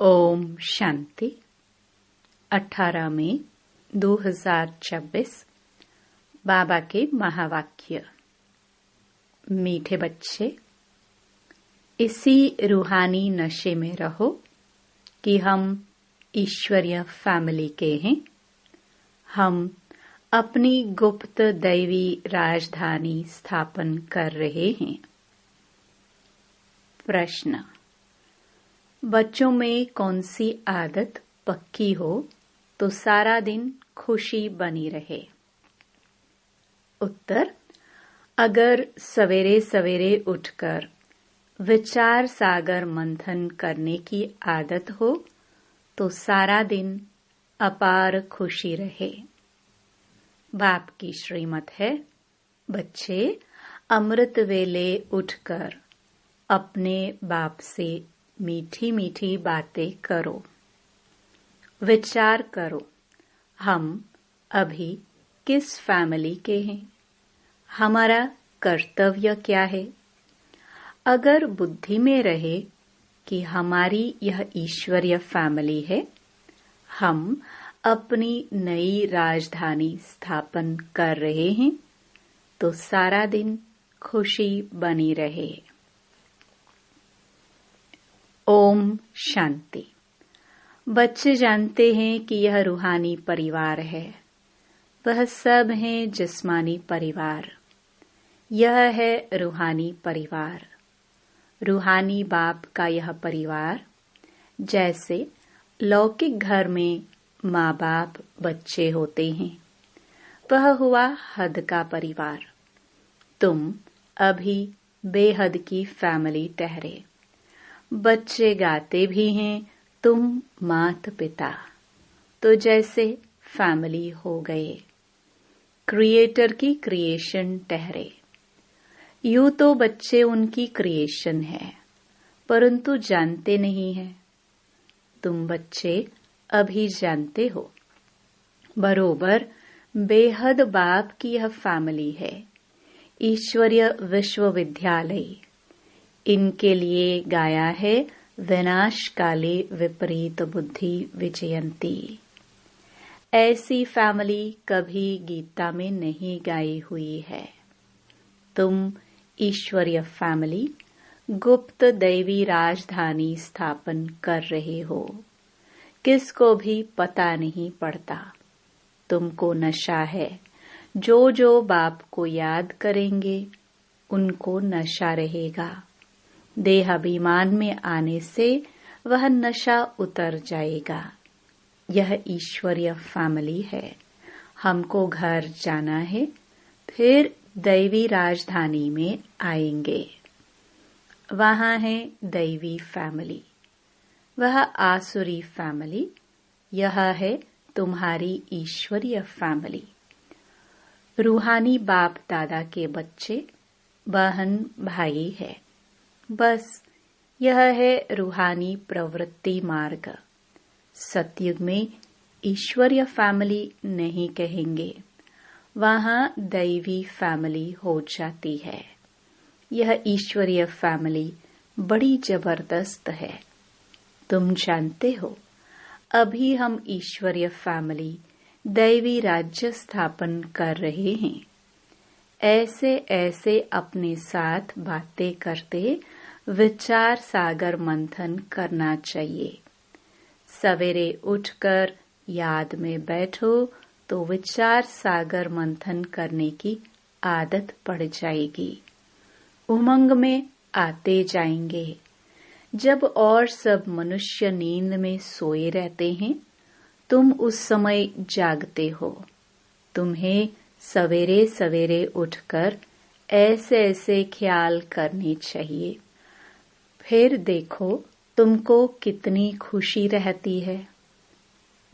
ओम शांति 18 मई 2026 बाबा के महावाक्य। मीठे बच्चे, इसी रूहानी नशे में रहो कि हम ईश्वरीय फैमिली के हैं। हम अपनी गुप्त दैवी राजधानी स्थापन कर रहे हैं। प्रश्न: बच्चों में कौन सी आदत पक्की हो तो सारा दिन खुशी बनी रहे? उत्तर: अगर सवेरे सवेरे उठकर विचार सागर मंथन करने की आदत हो तो सारा दिन अपार खुशी रहे। बाप की श्रीमत है, बच्चे अमृत वेले उठकर अपने बाप से मीठी मीठी बातें करो। विचार करो, हम अभी किस फैमिली के हैं? हमारा कर्तव्य क्या है? अगर बुद्धि में रहे कि हमारी यह ईश्वरीय फैमिली है, हम अपनी नई राजधानी स्थापन कर रहे हैं, तो सारा दिन खुशी बनी रहे। ओम शांति। बच्चे जानते हैं कि यह रूहानी परिवार है। वह सब हैं जिस्मानी परिवार। यह है रूहानी परिवार। रूहानी बाप का यह परिवार, जैसे लौकिक घर में माँ बाप बच्चे होते हैं, वह हुआ हद का परिवार। तुम अभी बेहद की फैमिली ठहरे। बच्चे गाते भी हैं, तुम मात पिता तो जैसे फैमिली हो गए। क्रिएटर की क्रिएशन ठहरे। यूं तो बच्चे उनकी क्रिएशन है, परंतु जानते नहीं हैं। तुम बच्चे अभी जानते हो। बरोबर बेहद बाप की यह फैमिली है। ईश्वरीय विश्वविद्यालय इनके लिए गाया है, विनाश काले विपरीत बुद्धि विजयंती। ऐसी फैमिली कभी गीता में नहीं गाई हुई है। तुम ईश्वरीय फैमिली गुप्त दैवी राजधानी स्थापन कर रहे हो। किसको भी पता नहीं पड़ता। तुमको नशा है। जो जो बाप को याद करेंगे उनको नशा रहेगा। देहाभिमान में आने से वह नशा उतर जाएगा। यह ईश्वरीय फैमिली है। हमको घर जाना है, फिर दैवी राजधानी में आएंगे। वहां है दैवी फैमिली, वह आसुरी फैमिली। यह है तुम्हारी ईश्वरीय फैमिली। रूहानी बाप दादा के बच्चे बहन भाई है। बस यह है रूहानी प्रवृत्ति मार्ग। सतयुग में ईश्वरीय फैमिली नहीं कहेंगे, वहां दैवी फैमिली हो जाती है। यह ईश्वरीय फैमिली बड़ी जबरदस्त है। तुम जानते हो, अभी हम ईश्वरीय फैमिली दैवी राज्य स्थापन कर रहे हैं। ऐसे ऐसे अपने साथ बातें करते विचार सागर मंथन करना चाहिए। सवेरे उठकर याद में बैठो तो विचार सागर मंथन करने की आदत पड़ जाएगी। उमंग में आते जाएंगे। जब और सब मनुष्य नींद में सोए रहते हैं, तुम उस समय जागते हो। तुम्हें सवेरे सवेरे उठकर ऐसे ऐसे ख्याल करने चाहिए। फिर देखो तुमको कितनी खुशी रहती है।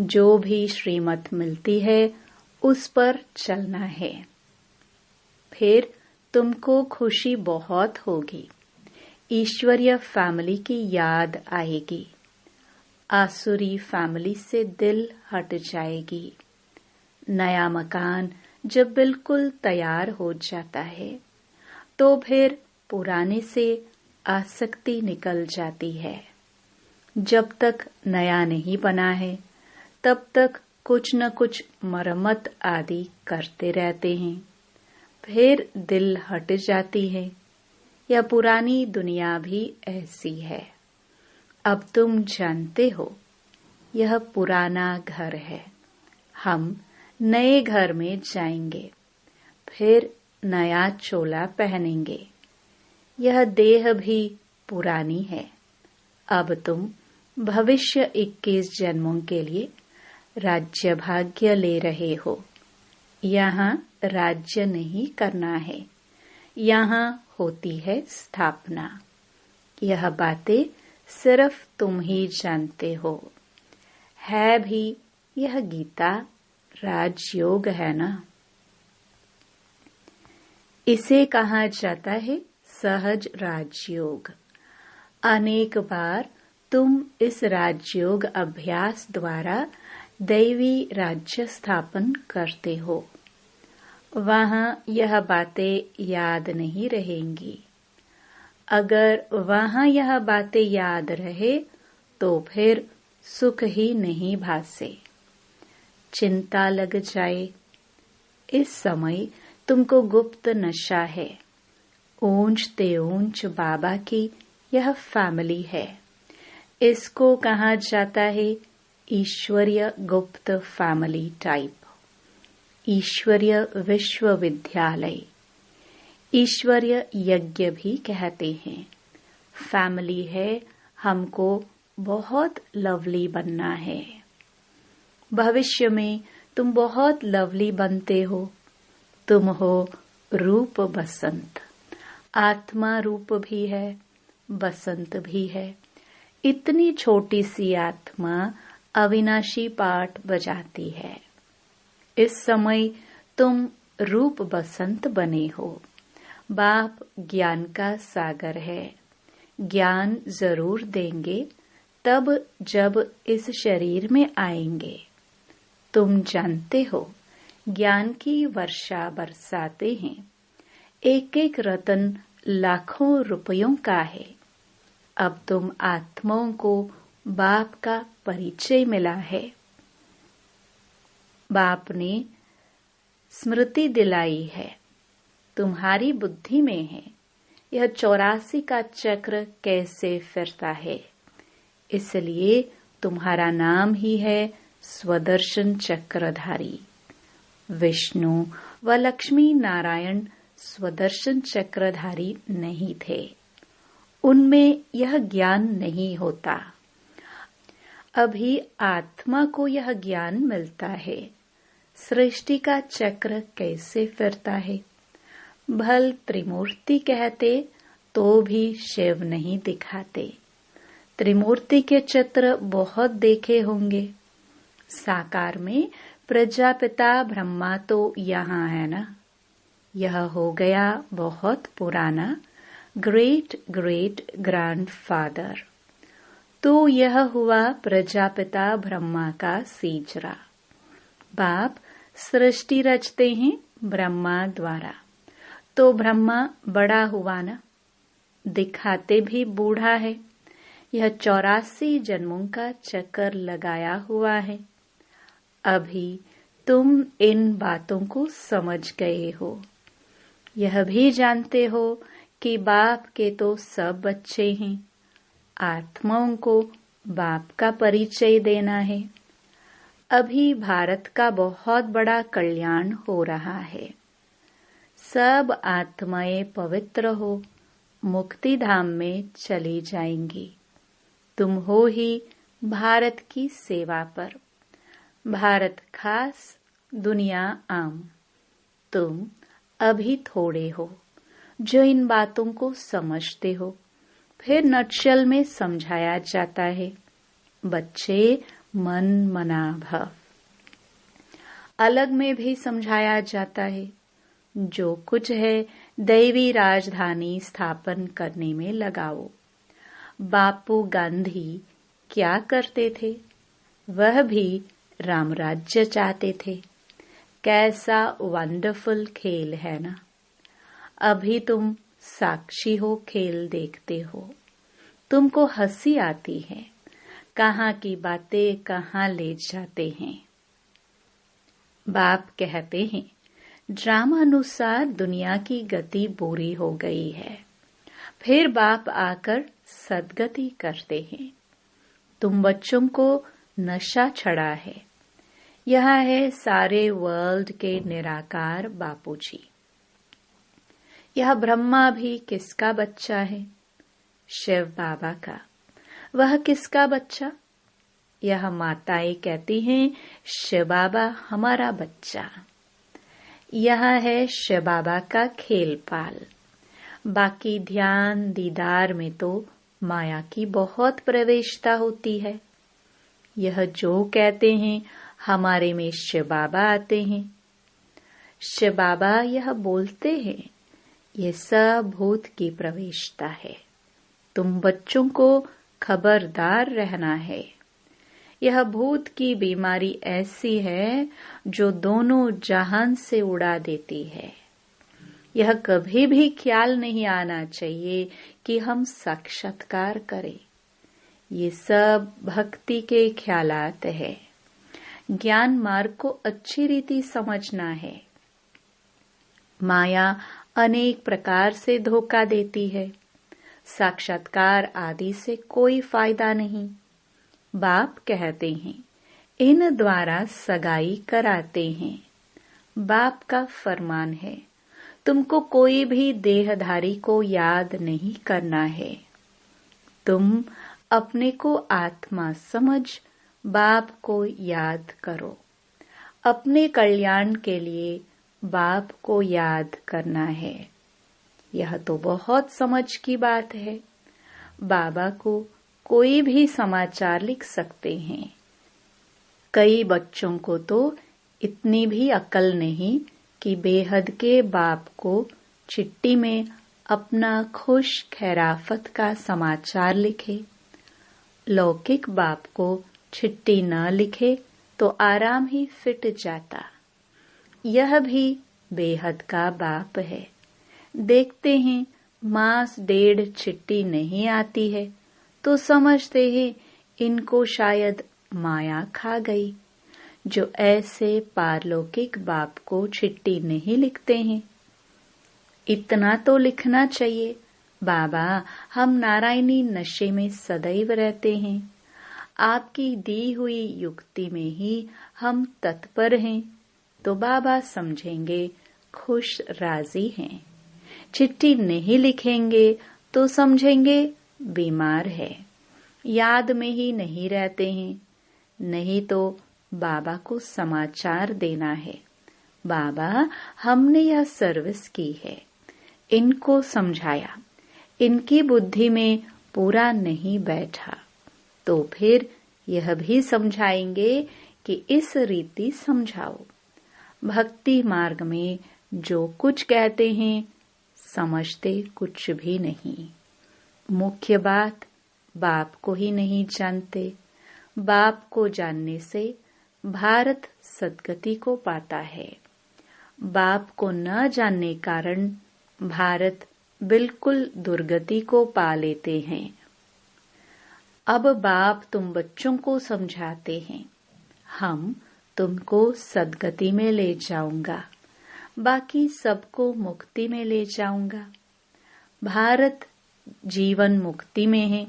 जो भी श्रीमत मिलती है उस पर चलना है। फिर तुमको खुशी बहुत होगी। ईश्वरीय फैमिली की याद आएगी। आसुरी फैमिली से दिल हट जाएगी। नया मकान जब बिल्कुल तैयार हो जाता है, तो फिर पुराने से आसक्ति निकल जाती है। जब तक नया नहीं बना है तब तक कुछ न कुछ मरम्मत आदि करते रहते हैं। फिर दिल हट जाती है। यह पुरानी दुनिया भी ऐसी है। अब तुम जानते हो, यह पुराना घर है। हम नए घर में जाएंगे, फिर नया चोला पहनेंगे। यह देह भी पुरानी है। अब तुम भविष्य 21 जन्मों के लिए राज्य भाग्य ले रहे हो। यहाँ राज्य नहीं करना है, यहाँ होती है स्थापना। यह बातें सिर्फ तुम ही जानते हो। है भी यह गीता राजयोग है ना। इसे कहा जाता है सहज राजयोग। अनेक बार तुम इस राजयोग अभ्यास द्वारा दैवी राज्य स्थापन करते हो। वहां यह बातें याद नहीं रहेंगी। अगर वहां यह बातें याद रहे तो फिर सुख ही नहीं भासे, चिंता लग जाए। इस समय तुमको गुप्त नशा है। ऊंचते ऊंच बाबा की यह फैमिली है। इसको कहा जाता है ईश्वरीय गुप्त फैमिली टाइप, ईश्वरीय विश्वविद्यालय, ईश्वरीय यज्ञ भी कहते हैं। फैमिली है, हमको बहुत लवली बनना है। भविष्य में तुम बहुत लवली बनते हो। तुम हो रूप बसंत। आत्मा रूप भी है, बसंत भी है। इतनी छोटी सी आत्मा अविनाशी पाठ बजाती है। इस समय तुम रूप बसंत बने हो। बाप ज्ञान का सागर है। ज्ञान जरूर देंगे तब जब इस शरीर में आएंगे। तुम जानते हो, ज्ञान की वर्षा बरसाते हैं। एक एक रतन लाखों रुपयों का है। अब तुम आत्माओं को बाप का परिचय मिला है। बाप ने स्मृति दिलाई है, तुम्हारी बुद्धि में है यह 84 का चक्र कैसे फिरता है। इसलिए तुम्हारा नाम ही है स्वदर्शन चक्रधारी। विष्णु व लक्ष्मी नारायण स्वदर्शन चक्रधारी नहीं थे। उनमें यह ज्ञान नहीं होता। अभी आत्मा को यह ज्ञान मिलता है। सृष्टि का चक्र कैसे फिरता है। भल त्रिमूर्ति कहते तो भी शिव नहीं दिखाते। त्रिमूर्ति के चित्र बहुत देखे होंगे। साकार में प्रजापिता ब्रह्मा तो यहाँ है ना। यह हो गया बहुत पुराना, ग्रेट ग्रेट ग्रैंडफादर। तो यह हुआ प्रजापिता ब्रह्मा का सीजरा। बाप सृष्टि रचते हैं ब्रह्मा द्वारा। तो ब्रह्मा बड़ा हुआ ना, दिखाते भी बूढ़ा है। यह 84 जन्मों का चक्कर लगाया हुआ है। अभी तुम इन बातों को समझ गए हो। यह भी जानते हो कि बाप के तो सब बच्चे हैं। आत्माओं को बाप का परिचय देना है। अभी भारत का बहुत बड़ा कल्याण हो रहा है। सब आत्माएं पवित्र हो मुक्ति धाम में चली जाएंगी। तुम हो ही भारत की सेवा पर। भारत खास, दुनिया आम। तुम अभी थोड़े हो जो इन बातों को समझते हो। फिर नटशल में समझाया जाता है, बच्चे मन मना भव। अलग में भी समझाया जाता है, जो कुछ है दैवी राजधानी स्थापन करने में लगाओ। बापू गांधी क्या करते थे? वह भी रामराज्य चाहते थे। कैसा वंडरफुल खेल है ना। अभी तुम साक्षी हो, खेल देखते हो। तुमको हंसी आती है। कहाँ की बातें कहाँ ले जाते हैं। बाप कहते हैं, ड्रामानुसार दुनिया की गति बुरी हो गई है। फिर बाप आकर सद्गति करते हैं। तुम बच्चों को नशा चढ़ा है। यह है सारे वर्ल्ड के निराकार बापूजी। यह ब्रह्मा भी किसका बच्चा है? शिव बाबा का। वह किसका बच्चा? यह माताएं कहती हैं, शिव बाबा हमारा बच्चा। यह है शिव बाबा का खेलपाल। बाकी ध्यान दीदार में तो माया की बहुत प्रवेशता होती है। यह जो कहते हैं हमारे में शिव बाबा आते हैं। शिव बाबा यह बोलते हैं, यह सब भूत की प्रवेशता है। तुम बच्चों को खबरदार रहना है। यह भूत की बीमारी ऐसी है जो दोनों जहान से उड़ा देती है। यह कभी भी ख्याल नहीं आना चाहिए कि हम साक्षात्कार करें। ये सब भक्ति के ख्यालात है। ज्ञान मार्ग को अच्छी रीति समझना है। माया अनेक प्रकार से धोखा देती है। साक्षात्कार आदि से कोई फायदा नहीं। बाप कहते हैं, इन द्वारा सगाई कराते हैं। बाप का फरमान है, तुमको कोई भी देहधारी को याद नहीं करना है। तुम अपने को आत्मा समझ बाप को याद करो। अपने कल्याण के लिए बाप को याद करना है। यह तो बहुत समझ की बात है। बाबा को कोई भी समाचार लिख सकते हैं। कई बच्चों को तो इतनी भी अकल नहीं कि बेहद के बाप को चिट्ठी में अपना खुश खैराफत का समाचार लिखे। लौकिक बाप को चिट्ठी न लिखे तो आराम ही फिट जाता। यह भी बेहद का बाप है। देखते हैं मास डेढ़ चिट्ठी नहीं आती है तो समझते हैं इनको शायद माया खा गई, जो ऐसे पारलौकिक बाप को चिट्ठी नहीं लिखते हैं। इतना तो लिखना चाहिए, बाबा हम नारायणी नशे में सदैव रहते हैं। आपकी दी हुई युक्ति में ही हम तत्पर हैं, तो बाबा समझेंगे खुश राजी हैं। चिट्ठी नहीं लिखेंगे तो समझेंगे बीमार है, याद में ही नहीं रहते हैं। नहीं तो बाबा को समाचार देना है, बाबा हमने यह सर्विस की है, इनको समझाया, इनकी बुद्धि में पूरा नहीं बैठा, तो फिर यह भी समझाएंगे कि इस रीति समझाओ। भक्ति मार्ग में जो कुछ कहते हैं समझते कुछ भी नहीं। मुख्य बात बाप को ही नहीं जानते। बाप को जानने से भारत सद्गति को पाता है। बाप को न जानने कारण भारत बिल्कुल दुर्गति को पा लेते हैं। अब बाप तुम बच्चों को समझाते हैं, हम तुमको सद्गति में ले जाऊंगा, बाकी सबको मुक्ति में ले जाऊंगा। भारत जीवन मुक्ति में है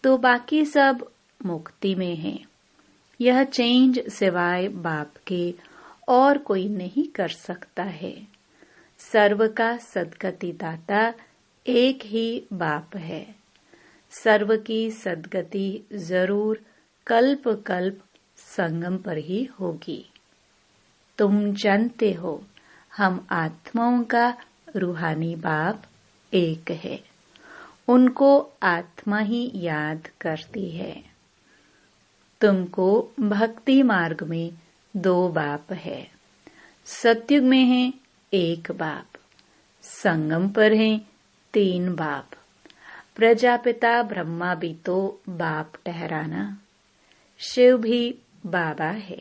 तो बाकी सब मुक्ति में है। यह चेंज सिवाय बाप के और कोई नहीं कर सकता है। सर्व का सद्गति दाता एक ही बाप है। सर्व की सद्गति जरूर कल्प कल्प संगम पर ही होगी। तुम जानते हो हम आत्माओं का रूहानी बाप एक है, उनको आत्मा ही याद करती है। तुमको भक्ति मार्ग में 2 बाप है। सतयुग में है 1 बाप, संगम पर है 3 बाप। प्रजापिता ब्रह्मा भी तो बाप ठहराना। शिव भी बाबा है,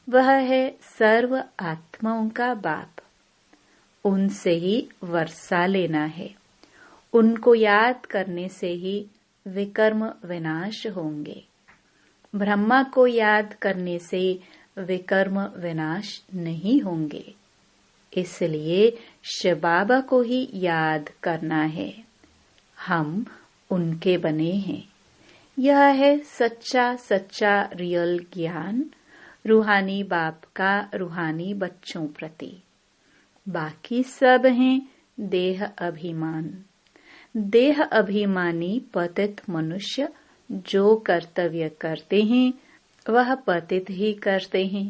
वह है सर्व आत्माओं का बाप। उनसे ही वर्षा लेना है। उनको याद करने से ही विकर्म विनाश होंगे। ब्रह्मा को याद करने से विकर्म विनाश नहीं होंगे, इसलिए शिव बाबा को ही याद करना है। हम उनके बने हैं। यह है सच्चा सच्चा रियल ज्ञान, रूहानी बाप का रूहानी बच्चों प्रति। बाकी सब हैं देह अभिमान। देह अभिमानी पतित मनुष्य जो कर्तव्य करते हैं वह पतित ही करते हैं।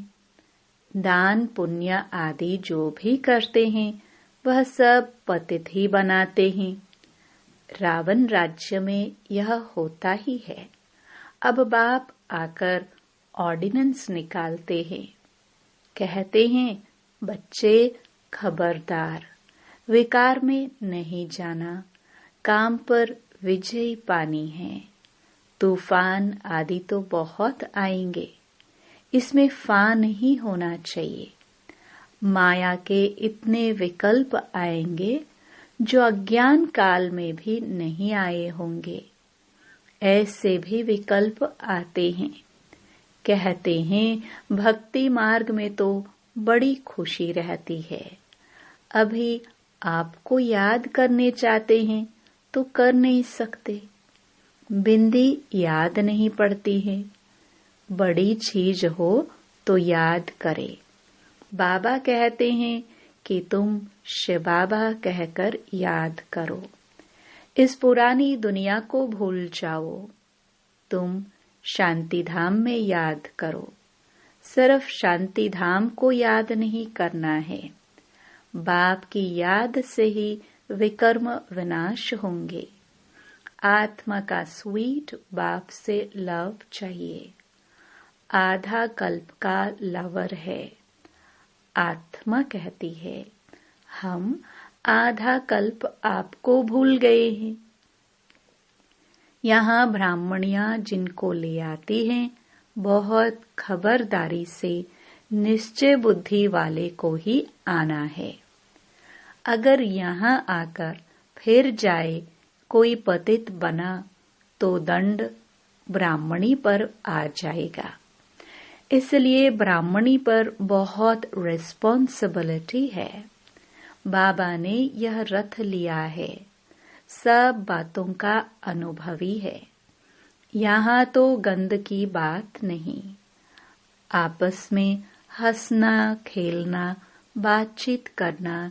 दान पुण्य आदि जो भी करते हैं वह सब पतित ही बनाते हैं। रावण राज्य में यह होता ही है। अब बाप आकर ऑर्डिनेंस निकालते हैं, कहते हैं बच्चे खबरदार, विकार में नहीं जाना, काम पर विजय पानी है। तूफान आदि तो बहुत आएंगे, इसमें फा नहीं होना चाहिए। माया के इतने विकल्प आएंगे जो अज्ञान काल में भी नहीं आए होंगे। ऐसे भी विकल्प आते हैं। कहते हैं भक्ति मार्ग में तो बड़ी खुशी रहती है। अभी आपको याद करने चाहते हैं तो कर नहीं सकते। बिंदी याद नहीं पड़ती है। बड़ी चीज हो तो याद करे। बाबा कहते हैं कि तुम शिव बाबा कहकर याद करो। इस पुरानी दुनिया को भूल जाओ। तुम शांति धाम में याद करो। सिर्फ शांति धाम को याद नहीं करना है। बाप की याद से ही विकर्म विनाश होंगे। आत्मा का स्वीट बाप से लव चाहिए। आधा कल्प का लवर है। आत्मा कहती है हम आधा कल्प आपको भूल गए हैं। यहाँ ब्राह्मणियां जिनको ले आती हैं बहुत खबरदारी से निश्चय बुद्धि वाले को ही आना है। अगर यहाँ आकर फिर जाए कोई पतित बना तो दंड ब्राह्मणी पर आ जाएगा। इसलिए ब्राह्मणी पर बहुत रिस्पॉन्सिबिलिटी है। बाबा ने यह रथ लिया है। सब बातों का अनुभवी है। यहाँ तो गंद की बात नहीं। आपस में हंसना खेलना बातचीत करना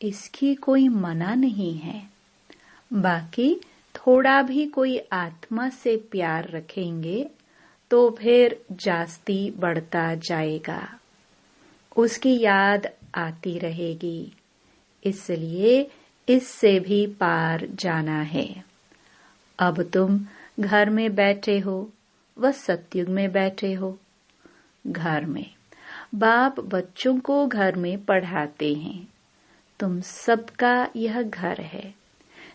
इसकी कोई मना नहीं है। बाकी थोड़ा भी कोई आत्मा से प्यार रखेंगे तो फिर जास्ती बढ़ता जाएगा। उसकी याद आती रहेगी। इसलिए इससे भी पार जाना है। अब तुम घर में बैठे हो व सतयुग में बैठे हो। घर में बाप बच्चों को घर में पढ़ाते हैं। तुम सबका यह घर है।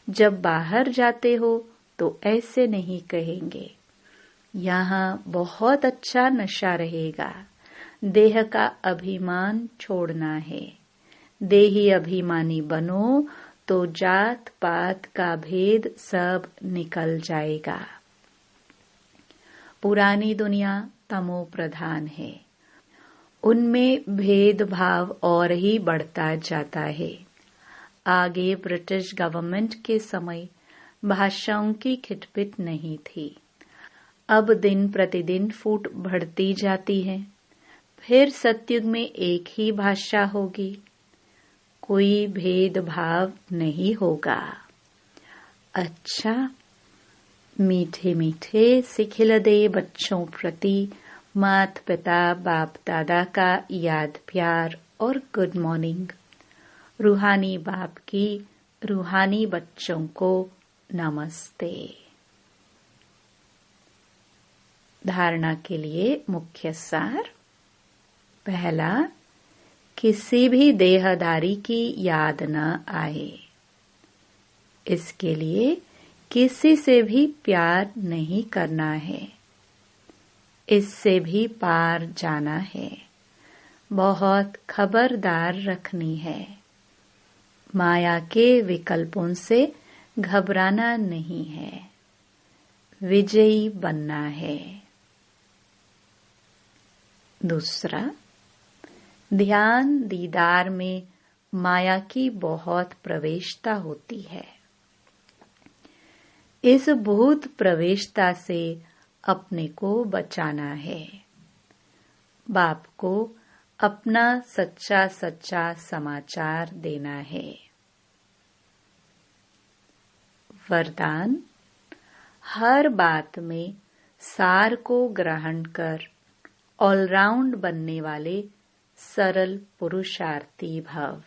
जब बाहर जाते हो तो ऐसे नहीं कहेंगे। यहाँ बहुत अच्छा नशा रहेगा। देह का अभिमान छोड़ना है। देही अभिमानी बनो तो जात पात का भेद सब निकल जाएगा। पुरानी दुनिया तमो प्रधान है। उनमें भेदभाव और ही बढ़ता जाता है। आगे ब्रिटिश गवर्नमेंट के समय भाषाओं की खिटपिट नहीं थी। अब दिन प्रतिदिन फूट बढ़ती जाती है। फिर सतयुग में एक ही भाषा होगी। कोई भेदभाव नहीं होगा। अच्छा, मीठे मीठे सिखिलदे बच्चों प्रति माता पिता बाप दादा का याद प्यार और गुड मॉर्निंग। रूहानी बाप की रूहानी बच्चों को नमस्ते। धारणा के लिए मुख्य सार। पहला, किसी भी देहधारी की याद न आए। इसके लिए किसी से भी प्यार नहीं करना है। इससे भी पार जाना है। बहुत खबरदार रखनी है। माया के विकल्पों से घबराना नहीं है। विजयी बनना है। दूसरा, ध्यान दीदार में माया की बहुत प्रवेशता होती है। इस भूत प्रवेशता से अपने को बचाना है। बाप को अपना सच्चा सच्चा समाचार देना है। वरदान, हर बात में सार को ग्रहण कर ऑलराउंड बनने वाले सरल पुरुषार्थी भव।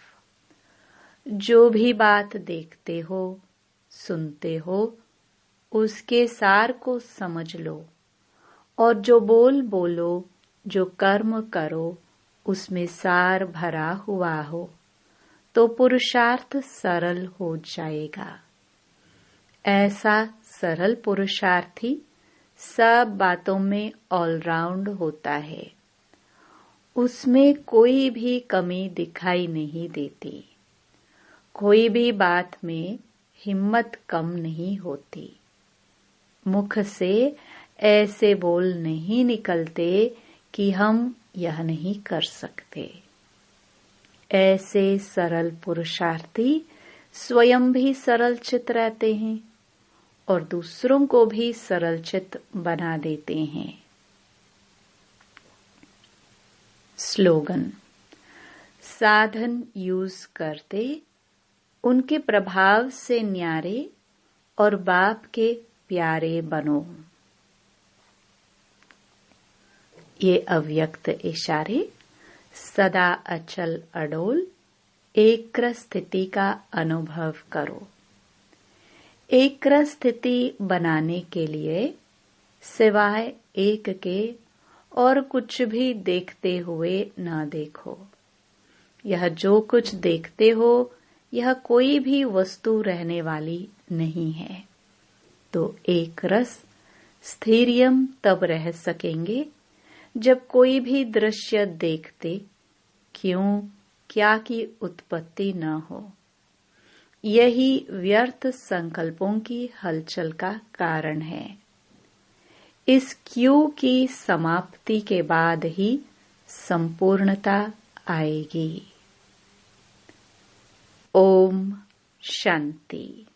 जो भी बात देखते हो, सुनते हो, उसके सार को समझ लो और जो बोलो, जो कर्म करो, उसमें सार भरा हुआ हो तो पुरुषार्थ सरल हो जाएगा। ऐसा सरल पुरुषार्थी सब बातों में ऑलराउंड होता है। उसमें कोई भी कमी दिखाई नहीं देती। कोई भी बात में हिम्मत कम नहीं होती। मुख से ऐसे बोल नहीं निकलते कि हम यह नहीं कर सकते। ऐसे सरल पुरुषार्थी स्वयं भी सरल चित्त रहते हैं और दूसरों को भी सरल चित्त बना देते हैं। स्लोगन, साधन यूज करते उनके प्रभाव से न्यारे और बाप के प्यारे बनो। ये अव्यक्त इशारे सदा अचल अडोल एक्रस स्थिति का अनुभव करो। एक्रस स्थिति बनाने के लिए सिवाय एक के और कुछ भी देखते हुए न देखो। यह जो कुछ देखते हो, यह कोई भी वस्तु रहने वाली नहीं है। तो एक रस स्थिरियम तब रह सकेंगे जब कोई भी दृश्य देखते क्यों, क्या की उत्पत्ति न हो। यही व्यर्थ संकल्पों की हलचल का कारण है। इस क्यों की समाप्ति के बाद ही संपूर्णता आएगी। ओम शांति।